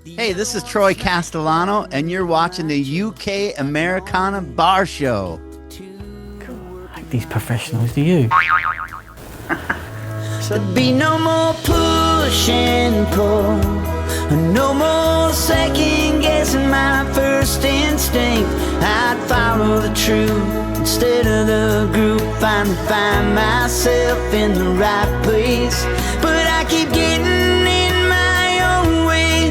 Hey, this is Troy Castellano, and you're watching the UK Americana Bar Show. Like these professionals, do you? There'd be no more push and pull, no more second guessing my first instinct. I'd follow the truth instead of the group. Finally find myself in the right place, but I keep getting in my own way.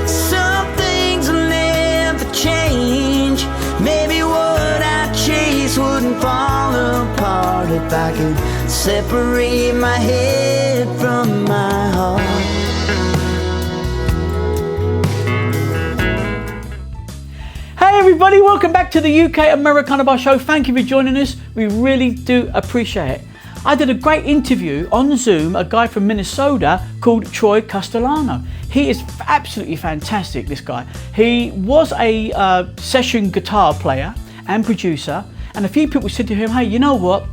Some things will never change. Maybe what I chase wouldn't fall apart if I could separate my head from my heart. Hey everybody, welcome back to the UK Americana Bar Show. Thank you for joining us. We really do appreciate it. I did a great interview on Zoom, a guy from Minnesota called Troy Castellano. He is absolutely fantastic, this guy. He was a session guitar player and producer, and a few people said to him, hey, you know what?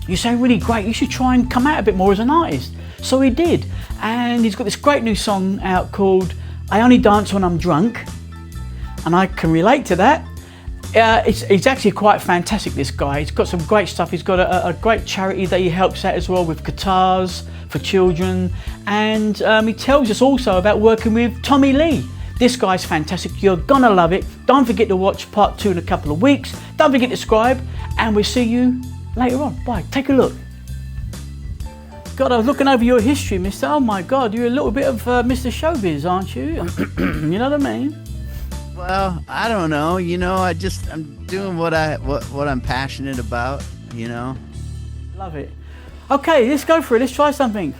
You sound really great, you should try and come out a bit more as an artist. So he did, and he's got this great new song out called I Only Dance When I'm Drunk, and I can relate to that. It's actually quite fantastic, this guy. He's got some great stuff. He's got a great charity that he helps out as well with guitars for children, and he tells us also about working with Tommy Lee. This guy's fantastic. You're gonna love it. Don't forget to watch part 2 in a couple of weeks. Don't forget to subscribe, and we'll see you later on. Bye. Take a look. God, I was looking over your history, mister. Oh my God, you're a little bit of Mr. Showbiz, aren't you? You know what I mean? Well, I don't know. You know, I'm doing what I'm passionate about. You know. Love it. Okay, let's go for it. Let's try something.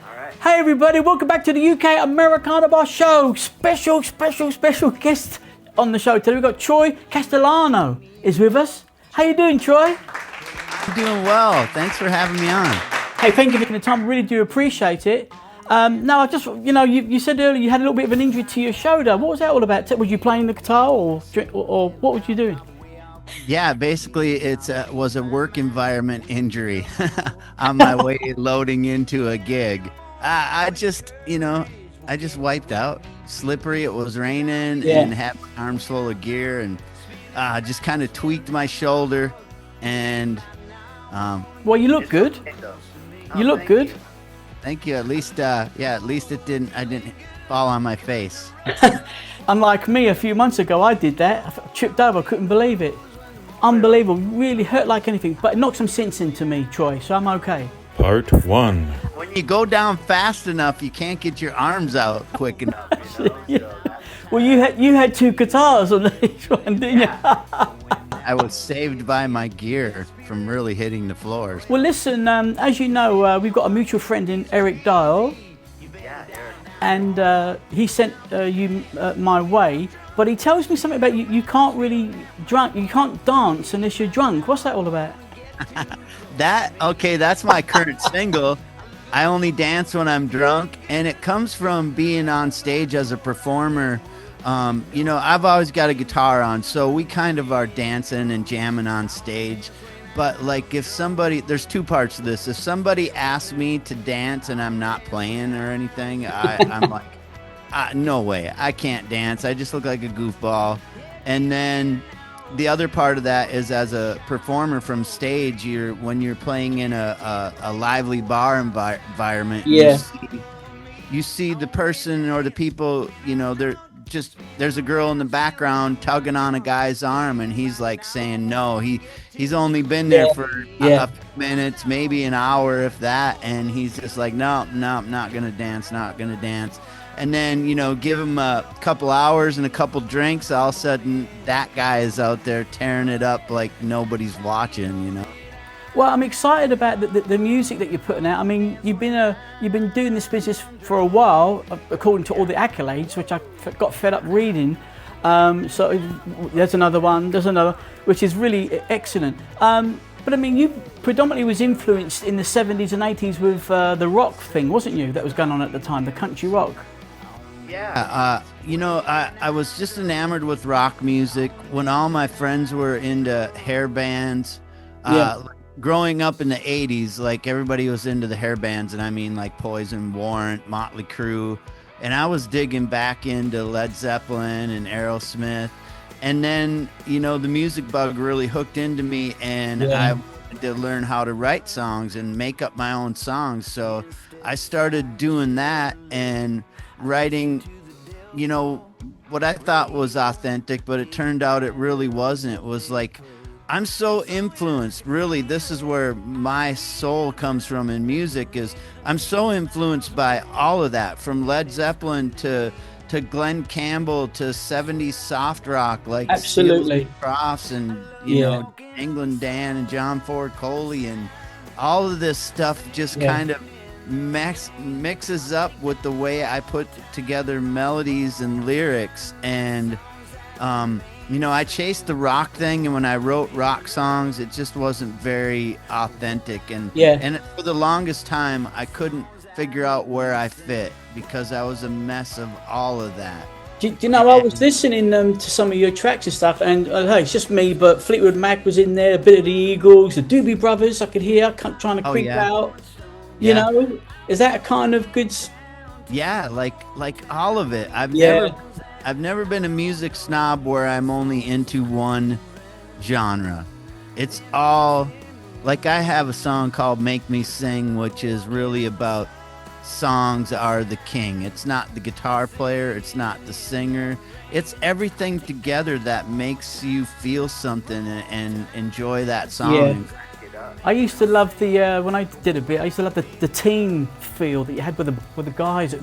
All right. Hey everybody, welcome back to the UK Americana Bar Show. Special guest on the show today. We've got Troy Castellano is with us. How you doing, Troy? I'm doing well. Thanks for having me on. Hey, thank you for taking the time. Really do appreciate it. No, I just, you said earlier you had a little bit of an injury to your shoulder. What was that all about? Was you playing the guitar or what was you doing? Yeah, basically it was a work environment injury on my way loading into a gig. I just wiped out. Slippery, it was raining, and had my arms full of gear, and just kind of tweaked my shoulder, and well, you look good. You look good. Thank you. At least I didn't fall on my face. Unlike me, a few months ago, I did that. I tripped over, couldn't believe it. Unbelievable, really hurt like anything, but it knocked some sense into me, Troy, so I'm okay. Part 1. When you go down fast enough, you can't get your arms out quick enough. Yeah. Well, you had 2 guitars on each one, didn't you? I was saved by my gear from really hitting the floors. Well, listen, as you know, we've got a mutual friend in Eric Dial, and he sent you my way. But he tells me something about you can't really you can't dance unless you're drunk. What's that all about? That's my current single. I only dance when I'm drunk, and it comes from being on stage as a performer. I've always got a guitar on, so we kind of are dancing and jamming on stage. But like there's 2 parts to this. If somebody asks me to dance and I'm not playing or anything, I'm like, no way, I can't dance. I just look like a goofball. And then the other part of that is, as a performer from stage, when you're playing in a lively bar environment, you see the person or the people, there's a girl in the background tugging on a guy's arm, and he's like saying no. He's only been there for a few minutes, maybe an hour, if that, and he's just like, no, I'm not gonna dance. And then, give him a couple hours and a couple drinks, all of a sudden that guy is out there tearing it up like nobody's watching. Well, I'm excited about the music that you're putting out. I mean, you've been doing this business for a while, according to all the accolades, which I got fed up reading. So there's another one, which is really excellent. But I mean, you predominantly was influenced in the 70s and 80s with the rock thing, wasn't you? That was going on at the time, the country rock. Yeah, I was just enamored with rock music when all my friends were into hair bands. Growing up in the 80s, like everybody was into the hair bands, and I mean like Poison, Warrant, Motley Crue, and I was digging back into Led Zeppelin and Aerosmith. And then, you know, the music bug really hooked into me, and I wanted to learn how to write songs and make up my own songs. So I started doing that and writing, you know, what I thought was authentic, but it turned out it really wasn't. It was like, I'm so influenced. Really, this is where my soul comes from in music, is I'm so influenced by all of that, from Led Zeppelin to Glenn Campbell to 70s soft rock like Absolutely. Crofts and you know, England Dan and John Ford Coley, and all of this stuff just kind of mixes up with the way I put together melodies and lyrics. And you know, I chased the rock thing, and when I wrote rock songs, it just wasn't very authentic. And for the longest time, I couldn't figure out where I fit, because I was a mess of all of that. Do you know, I was listening to some of your tracks and stuff, and hey, it's just me, but Fleetwood Mac was in there, a bit of the Eagles, the Doobie Brothers, I could hear trying to creep out. You know, is that a kind of good? Yeah, like all of it. I've never been a music snob where I'm only into one genre. It's all, like, I have a song called Make Me Sing, which is really about songs are the king. It's not the guitar player, it's not the singer, it's everything together that makes you feel something and enjoy that song. I used to love the when I did a bit, I used to love the team feel that you had with the guys.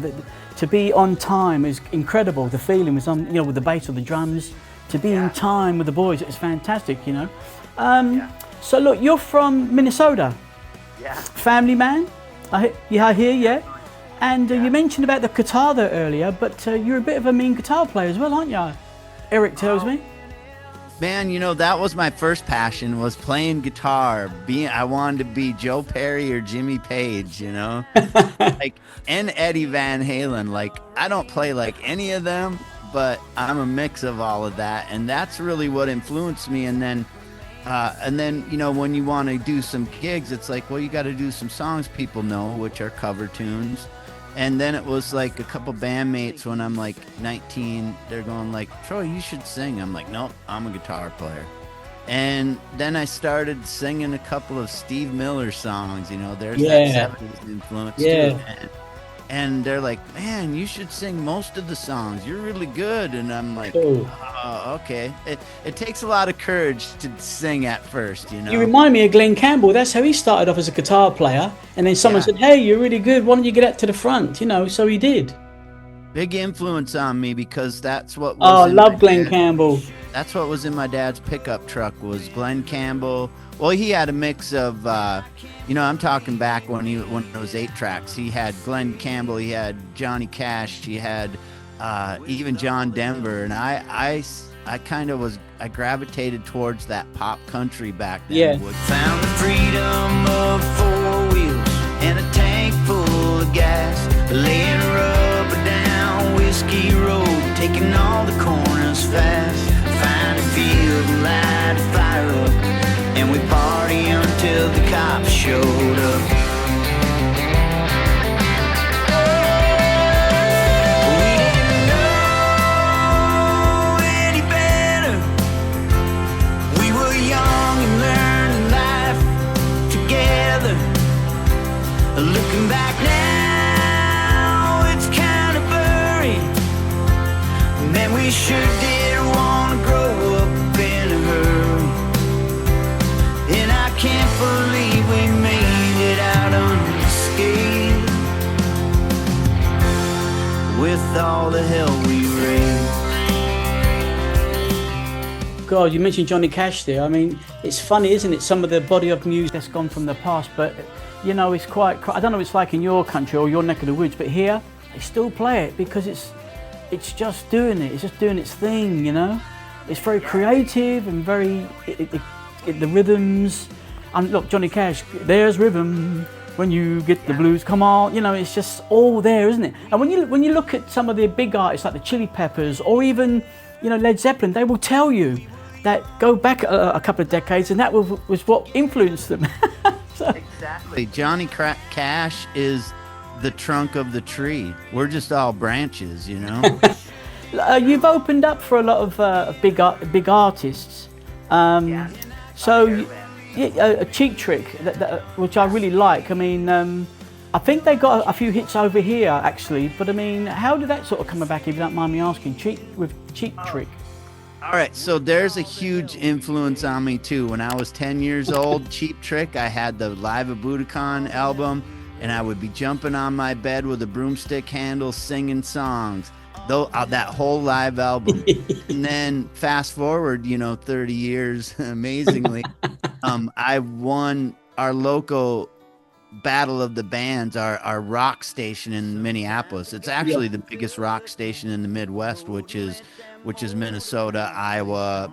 To be on time is incredible. The feeling was on, you know, with the bass or the drums, to be in time with the boys, it was fantastic, you know. So look, you're from Minnesota. Family man, I hear. And you mentioned about the guitar there earlier, but you're a bit of a mean guitar player as well, aren't you? Eric tells me. Man, you know, that was my first passion, was playing guitar. I wanted to be Joe Perry or Jimmy Page, you know, and Eddie Van Halen. Like, I don't play like any of them, but I'm a mix of all of that, and that's really what influenced me. And then, you know, when you want to do some gigs, it's like, well, you got to do some songs people know, which are cover tunes. And then it was like a couple bandmates when I'm like 19, they're going like, Troy, you should sing. I'm like, nope, I'm a guitar player. And then I started singing a couple of Steve Miller songs, you know, there's that 70s influence too. And they're like, man, you should sing most of the songs. You're really good. And I'm like, oh, okay. It takes a lot of courage to sing at first, you know. You remind me of Glenn Campbell. That's how he started off, as a guitar player. And then someone said, hey, you're really good. Why don't you get out to the front? You know, so he did. Big influence on me, because that's what was I love Glenn Campbell. That's what was in my dad's pickup truck, was Glenn Campbell. Well, he had a mix of, you know, I'm talking back when it was 8 tracks. He had Glenn Campbell, he had Johnny Cash, he had even John Denver, and I kind of I gravitated towards that pop country back then. Found the freedom of 4 wheels and a tank full of gas, laying rubber down Whiskey Road, taking all the corners fast. Find a field and light a fire up, and we party until the cops showed up. We didn't know any better. We were young and learning life together. Looking back now, it's kind of blurry. Man, we sure did want to grow up in a hurry. And I can't believe we made it out unscathed, with all the hell we raised. God, you mentioned Johnny Cash there. I mean, it's funny, isn't it? Some of the body of music that's gone from the past, but you know, it's quite, I don't know what it's like in your country or your neck of the woods, but here they still play it because it's just doing it. It's just doing its thing, you know. It's very creative and very the rhythms. And look, Johnny Cash, there's rhythm when you get the blues. Come on, you know, it's just all there, isn't it? And when you look at some of the big artists like the Chili Peppers or even, you know, Led Zeppelin, they will tell you that go back a couple of decades and that was what influenced them. Exactly. Johnny Cash is the trunk of the tree. We're just all branches, you know. You've opened up for a lot of big artists. So, a Cheap Trick, which I really like. I mean, I think they got a few hits over here actually. But I mean, how did that sort of come about? If you don't mind me asking, Cheap Trick. All right, so there's a huge influence on me too. When I was 10 years old, Cheap Trick, I had the Live at Budokan album, and I would be jumping on my bed with a broomstick handle singing songs. That whole live album. And then fast forward, 30 years, amazingly, I won our local Battle of the Bands, our rock station in Minneapolis. It's actually the biggest rock station in the Midwest, which is Minnesota, Iowa,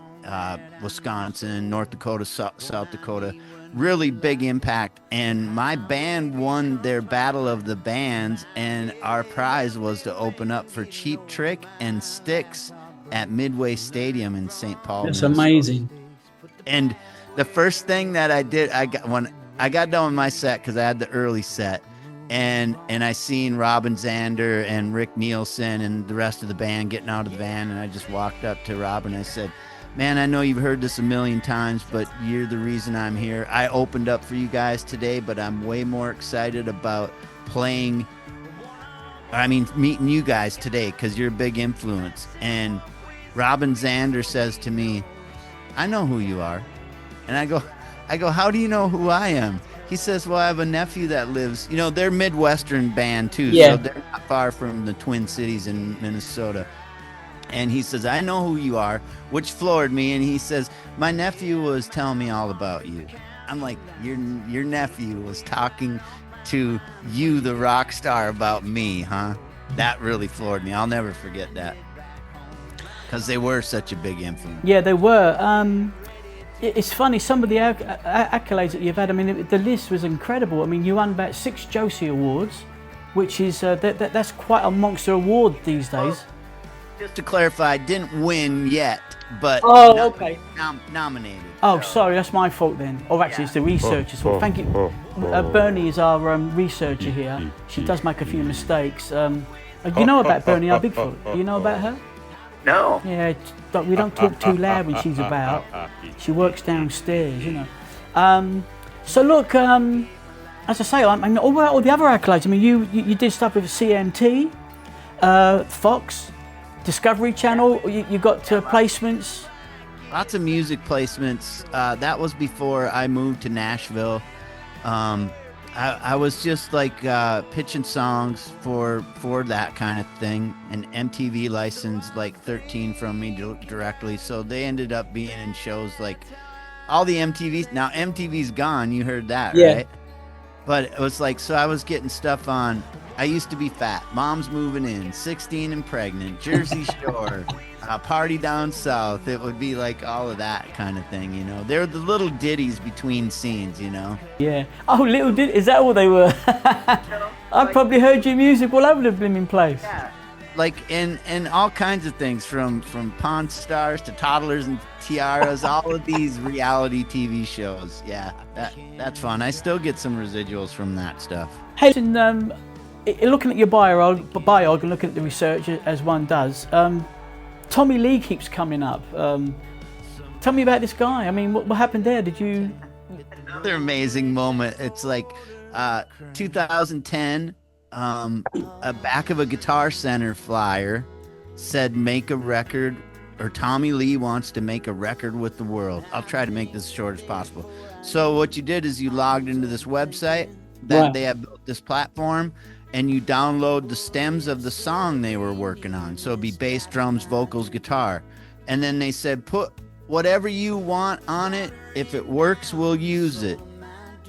Wisconsin, North Dakota, South Dakota. Really big impact. And my band won their Battle of the Bands, and our prize was to open up for Cheap Trick and Styx at Midway Stadium in St. Paul. That's Minnesota. amazing. And the first thing that I did, when I got done with my set, because I had the early set, and I seen Robin Zander and Rick Nielsen and the rest of the band getting out of the van, and I just walked up to Robin and I said, man, I know you've heard this a million times, but you're the reason I'm here. I opened up for you guys today, but I'm way more excited about meeting you guys today, because you're a big influence. And Robin Zander says to me, I know who you are. And I go, how do you know who I am? He says, well, I have a nephew that lives, they're Midwestern band too. So they're not far from the Twin Cities in Minnesota. And he says, I know who you are, which floored me. And he says, my nephew was telling me all about you. I'm like, your nephew was talking to you, the rock star, about me, huh? That really floored me. I'll never forget that, because they were such a big influence. Yeah, they were. It's funny, some of the accolades that you've had. I mean, the list was incredible. I mean, you won about 6 Josie Awards, which is that's quite a monster award these days. Just to clarify, I didn't win yet, but okay. Nominated. Oh, sorry, that's my fault then. Or actually, it's the researcher's fault. Thank you. Bernie is our researcher here. She does make a few mistakes. You know about Bernie, our BiGfoot? Do you know about her? No. Yeah, we don't talk too loud when she's about. She works downstairs, So look, as I say, I mean, all the other accolades. I mean, you did stuff with CMT, Fox, Discovery Channel. You got placements. Lots of music placements. That was before I moved to Nashville. I was just like pitching songs for that kind of thing, and MTV licensed like 13 from me directly, so they ended up being in shows like all the MTVs. Now MTV's gone, you heard that, right? But it was like, so I was getting stuff on I Used to Be Fat, Mom's Moving In, 16 and Pregnant, Jersey Shore, Party Down South. It would be like all of that kind of thing, They're the little ditties between scenes, Yeah. Oh, little ditties. Is that all they were? I probably heard your music all over the blimmin' place. Yeah. Like in all kinds of things, from Pawn Stars to Toddlers and Tiaras, all of these reality TV shows. Yeah, that's fun. I still get some residuals from that stuff. Hey, listen, looking at your bio and looking at the research as one does, Tommy Lee keeps coming up. Tell me about this guy. I mean, what happened there? Did you? Another amazing moment. It's like 2010. A back of a Guitar Center flyer said, make a record, or Tommy Lee wants to make a record with the world. I'll try to make this as short as possible. So what you did is you logged into this website that they have built, this platform, and you download the stems of the song they were working on. So it'd be bass, drums, vocals, guitar. And then they said, put whatever you want on it. If it works, we'll use it.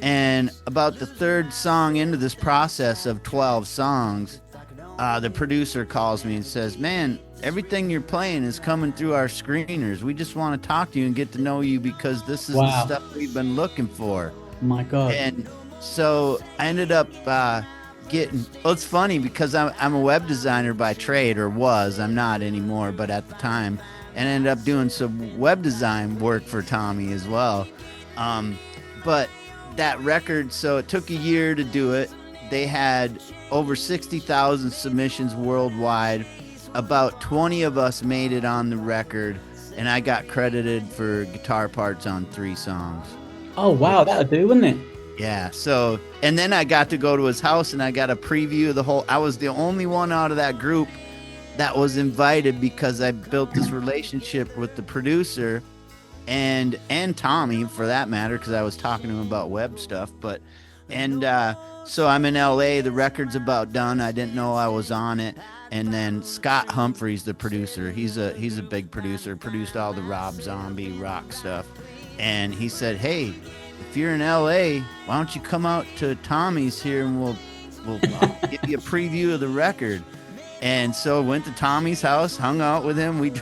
And about the third song into this process of 12 songs, the producer calls me and says, man, everything you're playing is coming through our screeners. We just want to talk to you and get to know you, because this is the stuff we've been looking for. My God. And so I ended up it's funny because I'm a web designer by trade, or was. I'm not anymore, but at the time, and ended up doing some web design work for Tommy as well. But that record, so it took a year to do it. they had over 60,000 submissions worldwide. About 20 of us made it on the record, and I got credited for guitar parts on 3 songs. Oh, wow, that'd do, wouldn't it? Yeah, so, and then I got to go to his house and I got a preview of the whole, I was the only one out of that group that was invited because I built this relationship with the producer and Tommy, for that matter, because I was talking to him about web stuff. But so I'm in LA, the record's about done. I didn't know I was on it. And then Scott Humphrey's the producer. He's a big producer, produced all the Rob Zombie rock stuff. And he said, hey, if you're in LA, why don't you come out to Tommy's here and we'll give you a preview of the record. And so went to Tommy's house, hung out with him. We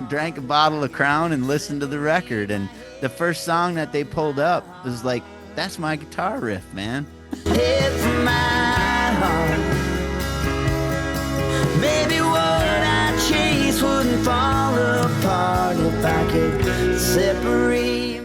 drank a bottle of Crown and listened to the record. And the first song that they pulled up was like, that's my guitar riff, man. If my heart, maybe what I chase wouldn't fall apart if I could separate.